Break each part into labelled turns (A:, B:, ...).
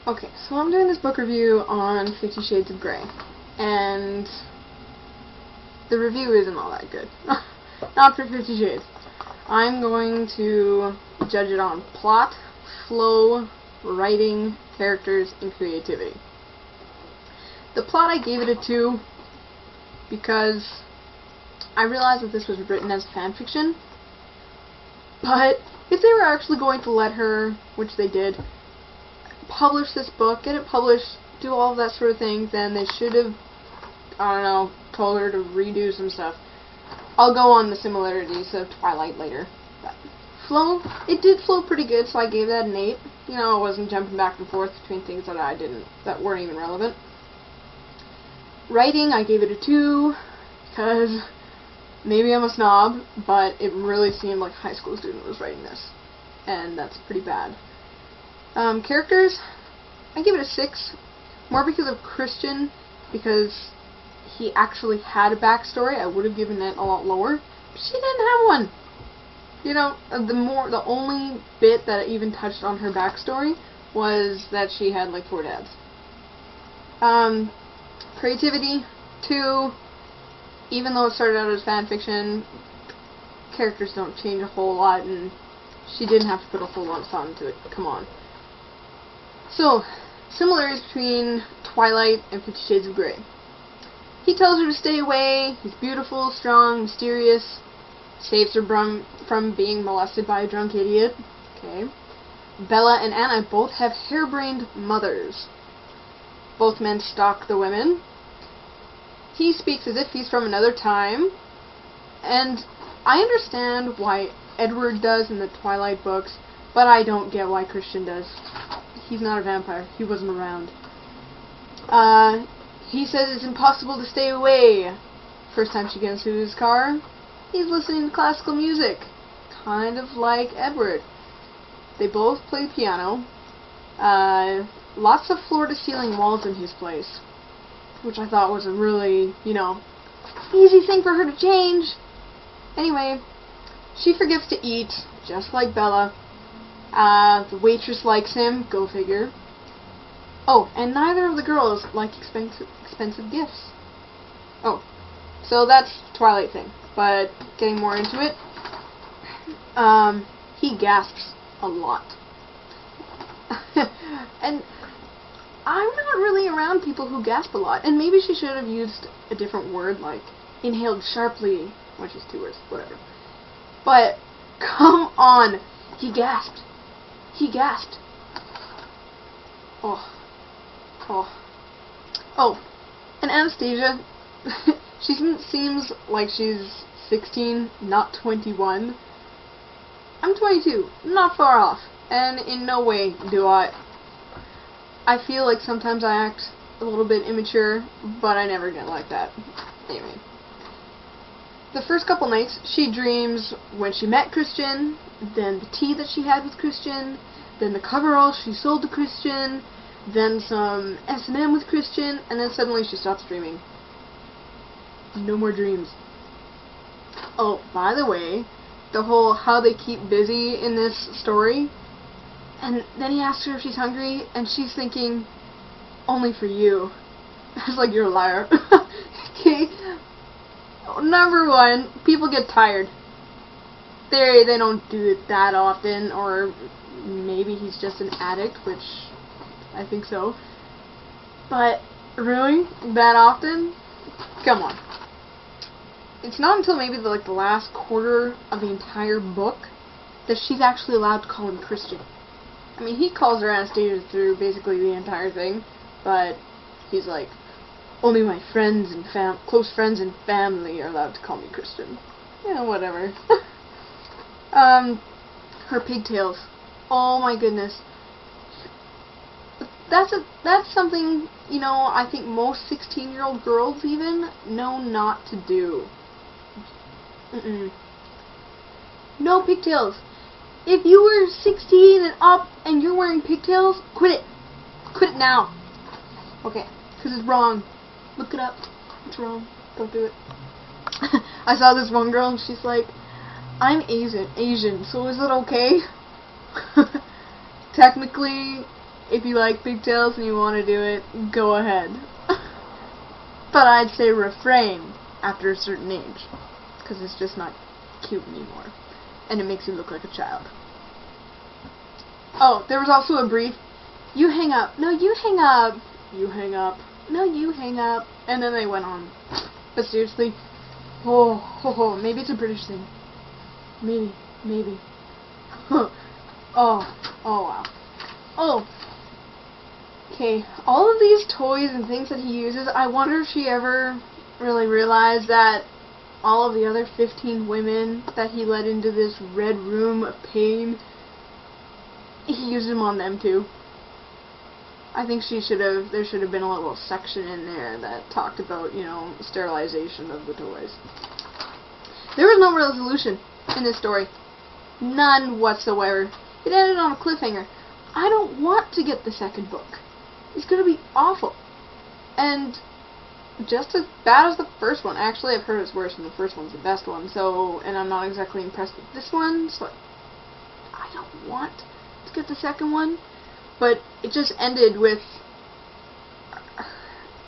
A: Okay, so I'm doing this book review on 50 Shades of Grey, and the review isn't all that good. Not for 50 Shades. I'm going to judge it on plot, flow, writing, characters, and creativity. The plot, I gave it a 2 because I realized that this was written as fanfiction, but if they were actually going to let her, which they did, publish this book, get it published, do all of that sort of thing, then they should have, I don't know, told her to redo some stuff. I'll go on the similarities of Twilight later. But flow, it did flow pretty good, so I gave that an 8. You know, I wasn't jumping back and forth between things that weren't even relevant. Writing, I gave it a 2, because maybe I'm a snob, but it really seemed like a high school student was writing this, and that's pretty bad. Characters, I give it a 6, more because of Christian, because he actually had a backstory. I would have given it a lot lower, but she didn't have one. You know, the only bit that even touched on her backstory was that she had like 4 dads. Creativity, 2, even though it started out as fanfiction, characters don't change a whole lot, and she didn't have to put a whole lot of thought into it. Come on. So, similarities between Twilight and 50 Shades of Grey. He tells her to stay away, he's beautiful, strong, mysterious, saves her from being molested by a drunk idiot. Okay. Bella and Anna both have harebrained mothers. Both men stalk the women. He speaks as if he's from another time, and I understand why Edward does in the Twilight books, but I don't get why Christian does. He's not a vampire. He wasn't around. He says it's impossible to stay away. First time she gets into his car, he's listening to classical music. Kind of like Edward. They both play piano. Lots of floor-to-ceiling walls in his place, which I thought was a really, easy thing for her to change. Anyway, she forgets to eat, just like Bella. The waitress likes him, go figure. Oh, and neither of the girls like expensive gifts. Oh, so that's Twilight thing. But getting more into it, he gasps a lot. And I'm not really around people who gasp a lot. And maybe she should have used a different word, like inhaled sharply, which is 2 words, whatever. But, come on, he gasped. He gasped. Oh. And Anastasia, she seems like she's 16, not 21. I'm 22, not far off, and in no way do I feel like sometimes I act a little bit immature, but I never get like that. Anyway. The first couple nights, she dreams when she met Christian, then the tea that she had with Christian, then the coveralls she sold to Christian, then some S&M with Christian, and then suddenly she stops dreaming. No more dreams. Oh, by the way, the whole how they keep busy in this story, and then he asks her if she's hungry, and she's thinking, only for you. It's like, you're a liar. Okay. Number 1, people get tired. They don't do it that often, or maybe he's just an addict, which I think so. But really, that often? Come on. It's not until maybe the last quarter of the entire book that she's actually allowed to call him Christian. I mean, he calls her Anastasia through basically the entire thing, but he's like, only my friends and close friends and family are allowed to call me Christian. Yeah, whatever. Her pigtails. Oh my goodness. That's something, I think most 16-year-old girls even know not to do. No pigtails. If you were 16 and up and you're wearing pigtails, quit it. Quit it now. Okay, because it's wrong. Look it up. It's wrong. Don't do it. I saw this one girl and she's like, I'm Asian, so is it okay? Technically, if you like pigtails and you want to do it, go ahead. But I'd say refrain after a certain age, because it's just not cute anymore, and it makes you look like a child. Oh, there was also a brief, you hang up, no you hang up, you hang up, no you hang up, and then they went on. But seriously, maybe it's a British thing. Maybe. Oh wow. Oh. Okay, all of these toys and things that he uses, I wonder if she ever really realized that all of the other 15 women that he led into this red room of pain, he used them on them too. I think there should have been a little section in there that talked about, you know, sterilization of the toys. There was no resolution in this story. None whatsoever. It ended on a cliffhanger. I don't want to get the second book. It's going to be awful. And just as bad as the first one. Actually, I've heard it's worse, and the first one's the best one. So, and I'm not exactly impressed with this one, so I don't want to get the second one. But it just ended with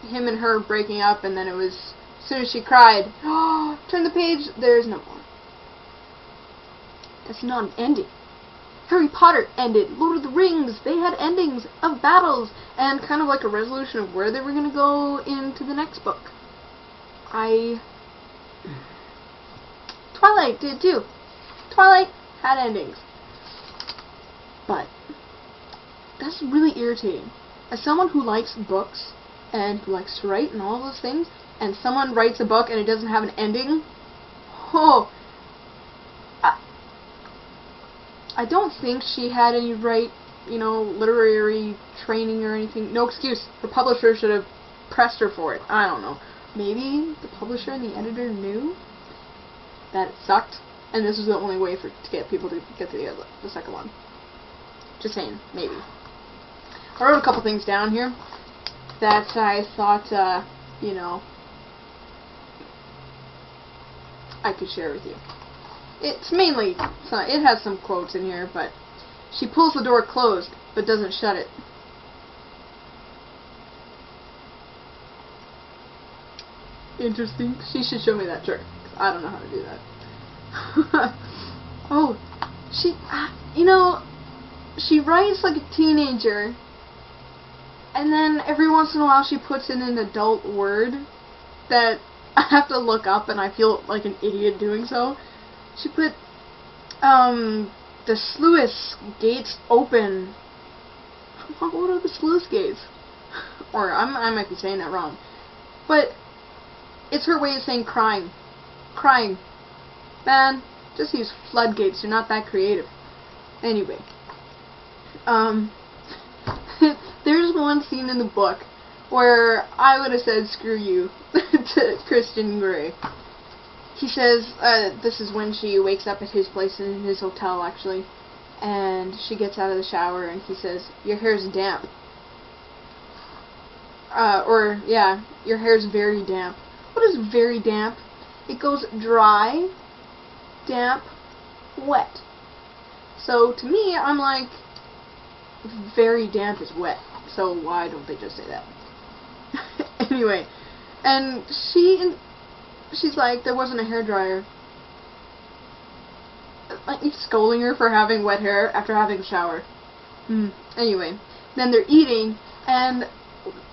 A: him and her breaking up, and then it was, as soon as she cried, oh, turn the page, there's no more. That's not an ending. Harry Potter ended. Lord of the Rings, they had endings of battles, and kind of like a resolution of where they were going to go into the next book. Twilight did too. Twilight had endings. But that's really irritating. As someone who likes books, and who likes to write and all those things, and someone writes a book and it doesn't have an ending, I don't think she had any literary training or anything. No excuse. The publisher should have pressed her for it. I don't know. Maybe the publisher and the editor knew that it sucked, and this was the only way to get people to get to the second one. Just saying. Maybe. I wrote a couple things down here that I thought, I could share with you. It's mainly, it has some quotes in here, but she pulls the door closed, but doesn't shut it. Interesting. She should show me that trick, 'cause I don't know how to do that. Oh, she writes like a teenager, and then every once in a while she puts in an adult word that I have to look up, and I feel like an idiot doing so. She put, the sluice gates open. What are the sluice gates? Or, I might be saying that wrong. But, it's her way of saying crying. Crying. Man, just use floodgates, you're not that creative. Anyway. There's one scene in the book where I would have said screw you to Christian Grey. He says, this is when she wakes up at his place in his hotel, actually, and she gets out of the shower, and he says, your hair's damp. Your hair's very damp. What is very damp? It goes dry, damp, wet. So, to me, I'm like, very damp is wet, so why don't they just say that? Anyway, and she's like, there wasn't a hairdryer. Like, he's scolding her for having wet hair after having a shower. Anyway, then they're eating, and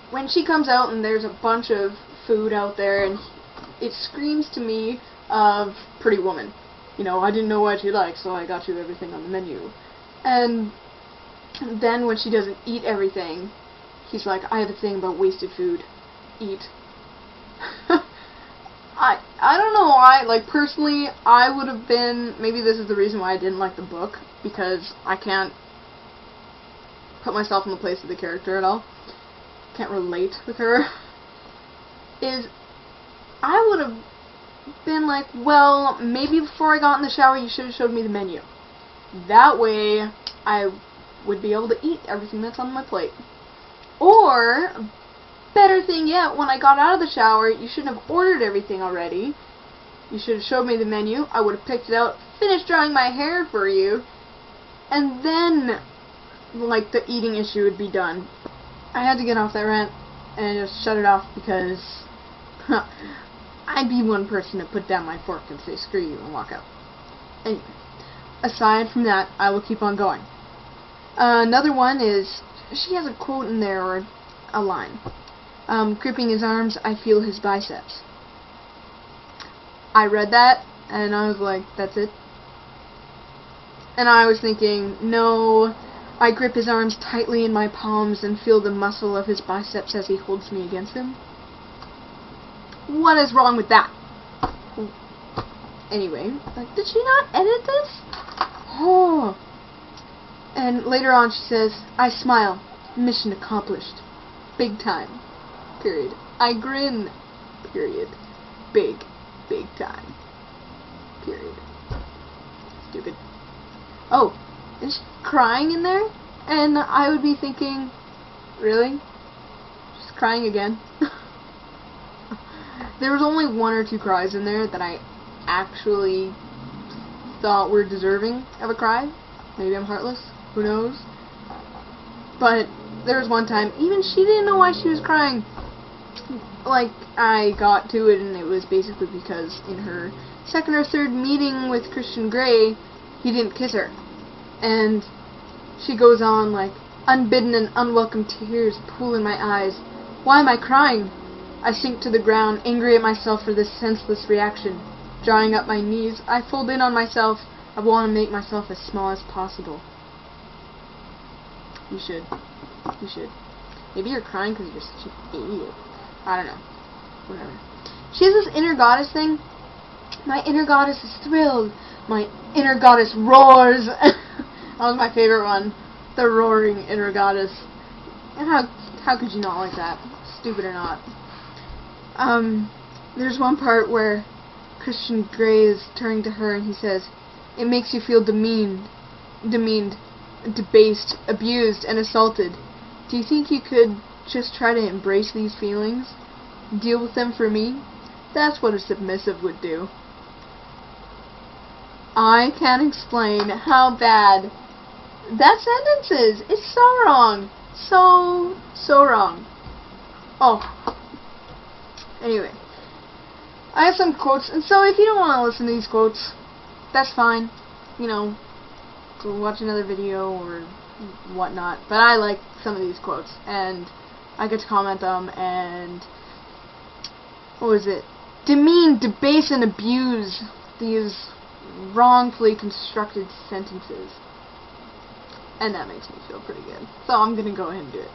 A: when she comes out and there's a bunch of food out there, and it screams to me of Pretty Woman. I didn't know what you like, so I got you everything on the menu. And then when she doesn't eat everything, he's like, I have a thing about wasted food. Eat. I don't know why, like, personally, I would have been, maybe this is the reason why I didn't like the book, because I can't put myself in the place of the character at all. Can't relate with her. I would have been like, well, maybe before I got in the shower you should have showed me the menu. That way, I would be able to eat everything that's on my plate. Or, better thing yet, when I got out of the shower, you shouldn't have ordered everything already. You should have showed me the menu. I would have picked it out, finished drying my hair for you, and then like, the eating issue would be done. I had to get off that rant and just shut it off because I'd be one person to put down my fork and say screw you and walk out. Anyway, aside from that, I will keep on going. Another one is, she has a quote in there, or a line. Gripping his arms, I feel his biceps. I read that, and I was like, that's it? And I was thinking, no, I grip his arms tightly in my palms and feel the muscle of his biceps as he holds me against him. What is wrong with that? Anyway, like, did she not edit this? Oh. And later on she says, I smile. Mission accomplished. Big time. Period. I grin. Period. Big time. Period. Stupid. Oh, is she crying in there? And I would be thinking, really? She's crying again. There was only one or two cries in there that I actually thought were deserving of a cry. Maybe I'm heartless. Who knows? But there was one time, even she didn't know why she was crying. Like, I got to it, and it was basically because in her second or third meeting with Christian Grey, he didn't kiss her. And she goes on like, unbidden and unwelcome tears pool in my eyes. Why am I crying? I sink to the ground, angry at myself for this senseless reaction. Drawing up my knees, I fold in on myself. I want to make myself as small as possible. You should. You should. Maybe you're crying because you're such an idiot. I don't know. Whatever. She has this inner goddess thing. My inner goddess is thrilled. My inner goddess roars. That was my favorite one. The roaring inner goddess. And how could you not like that? Stupid or not. There's one part where Christian Grey is turning to her and he says, it makes you feel demeaned, debased, abused, and assaulted. Do you think you could just try to embrace these feelings? Deal with them for me? That's what a submissive would do. I can't explain how bad that sentence is. It's so wrong. So wrong. Oh. Anyway. I have some quotes, and so if you don't want to listen to these quotes, that's fine. You know, go watch another video or whatnot. But I like some of these quotes, and I get to comment them, and what was it? Demean, debase, and abuse these wrongfully constructed sentences. And that makes me feel pretty good. So I'm gonna go ahead and do it.